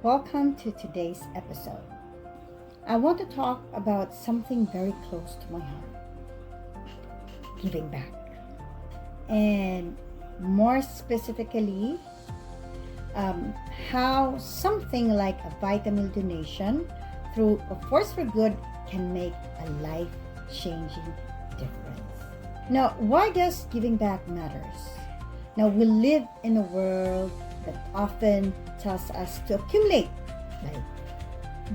Welcome to today's episode. I want to talk about something very close to my heart: giving back. And more specifically, how something like a VitaMeal donation through a Force for Good can make a life-changing difference. Now, why does giving back matters? Now, we live in a world that often tells us to accumulate, like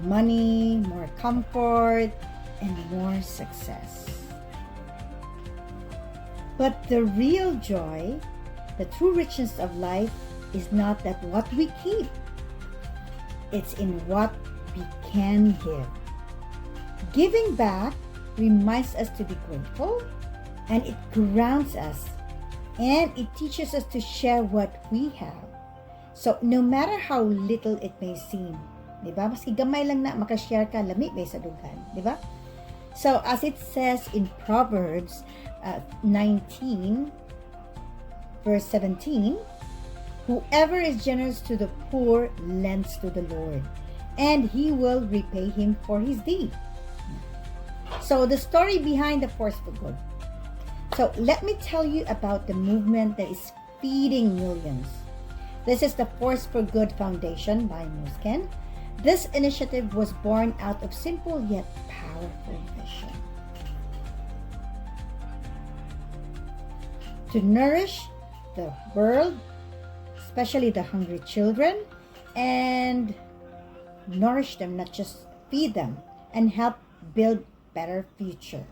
money, more comfort, and more success. But the real joy, the true richness of life, is not that what we keep. It's in what we can give. Giving back reminds us to be grateful, and it grounds us, and it teaches us to share what we have. So, no matter how little it may seem, di ba? Maski gamay lang na makashare ka, lami ba sa dugan, di ba? So, as it says in Proverbs 19, verse 17, whoever is generous to the poor lends to the Lord, and He will repay him for his deed. So, the story behind the Force for Good. So, let me tell you about the movement that is feeding millions. This is the Force for Good Foundation by Nourishing. This initiative was born out of simple yet powerful vision: to nourish the world, especially the hungry children, and nourish them, not just feed them, and help build better future.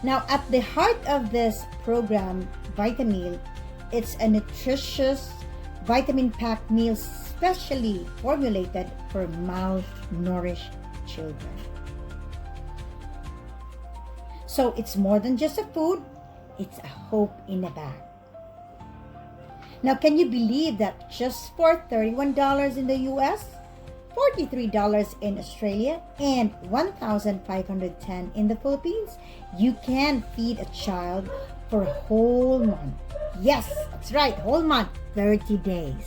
Now, at the heart of this program, VitaMeal, it's a nutritious, vitamin-packed meal specially formulated for malnourished children. So it's more than just a food, it's a hope in a bag. Now, can you believe that just for $31 in the US, $43 in Australia, and $1,510 in the Philippines, you can feed a child for a whole month? Yes, that's right, whole month, 30 days.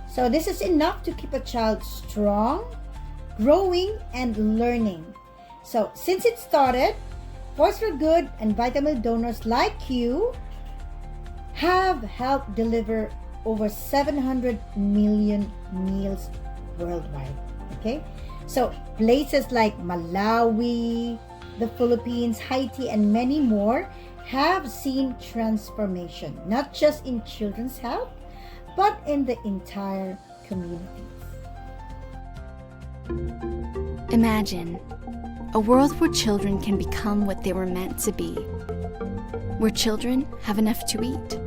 So this is enough to keep a child strong, growing, and learning. So since it started, Force for Good and VitaMeal donors like you have helped deliver over 700 million meals worldwide. Okay? So places like Malawi, the Philippines, Haiti, and many more have seen transformation, not just in children's health, but in the entire communities. Imagine a world where children can become what they were meant to be, where children have enough to eat.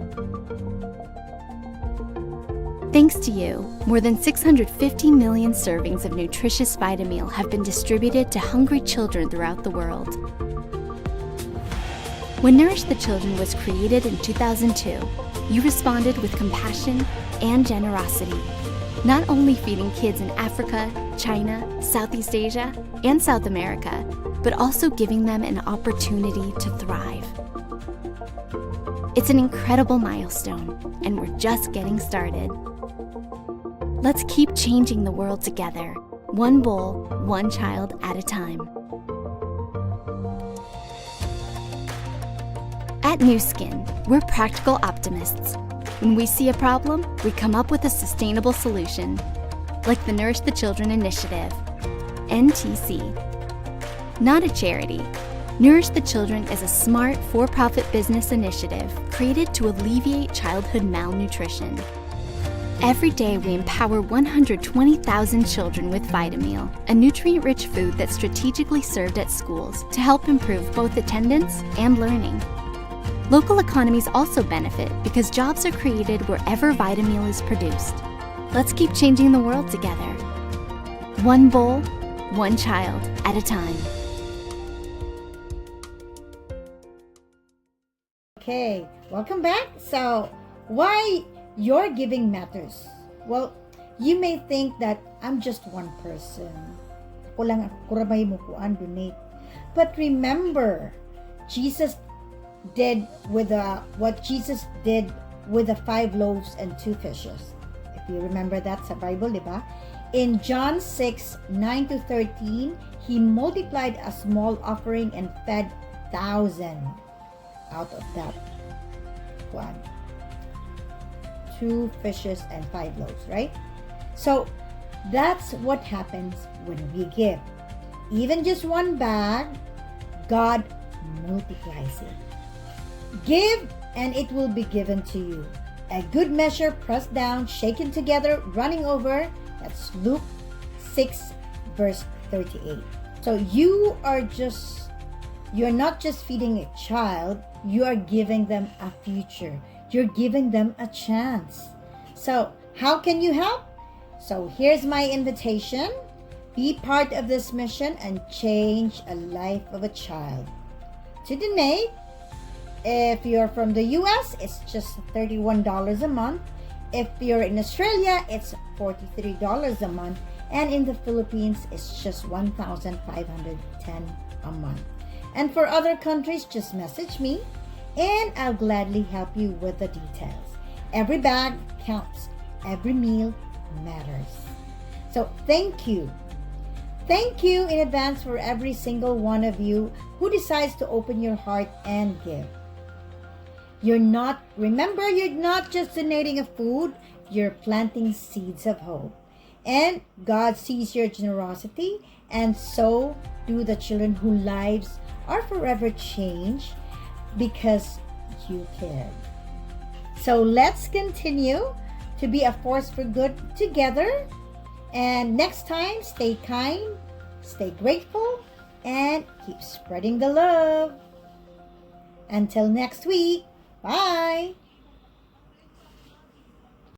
Thanks to you, more than 650 million servings of nutritious VitaMeal have been distributed to hungry children throughout the world. When Nourish the Children was created in 2002, you responded with compassion and generosity, not only feeding kids in Africa, China, Southeast Asia, and South America, but also giving them an opportunity to thrive. It's an incredible milestone, and we're just getting started. Let's keep changing the world together, one bowl, one child at a time. At Nu Skin, we're practical optimists. When we see a problem, we come up with a sustainable solution, like the Nourish the Children initiative, NTC. Not a charity, Nourish the Children is a smart, for-profit business initiative created to alleviate childhood malnutrition. Every day, we empower 120,000 children with VitaMeal, a nutrient-rich food that's strategically served at schools to help improve both attendance and learning. Local economies also benefit because jobs are created wherever VitaMeal is produced. Let's keep changing the world together. One bowl, one child at a time. Okay, welcome back. So, why your giving matters? Well, you may think that I'm just one person. Ako lang, kurabay mo kuan donate. But remember, what Jesus did with the 5 loaves and 2 fishes. Do you remember that sa Bible, di ba? In John 6, 9 to 13, He multiplied a small offering and fed 1,000 out of that one. 2 fishes and 5 loaves, right? So that's what happens when we give. Even just one bag, God multiplies it. Give and it will be given to you. A good measure, pressed down, shaken together, running over. That's Luke 6 verse 38. So you're not just feeding a child, you are giving them a future. You're giving them a chance. So how can you help? So here's my invitation. Be part of this mission and change a life of a child. To donate, if you're from the US, it's just $31 a month. If you're in Australia, it's $43 a month. And in the Philippines, it's just $1,510 a month. And for other countries, just message me and I'll gladly help you with the details. Every bag counts. Every meal matters. So thank you. Thank you in advance for every single one of you who decides to open your heart and give. You're not just donating a food, you're planting seeds of hope. And God sees your generosity, and so do the children whose lives are forever changed because you cared. So let's continue to be a force for good together. And next time, stay kind, stay grateful, and keep spreading the love. Until next week, bye!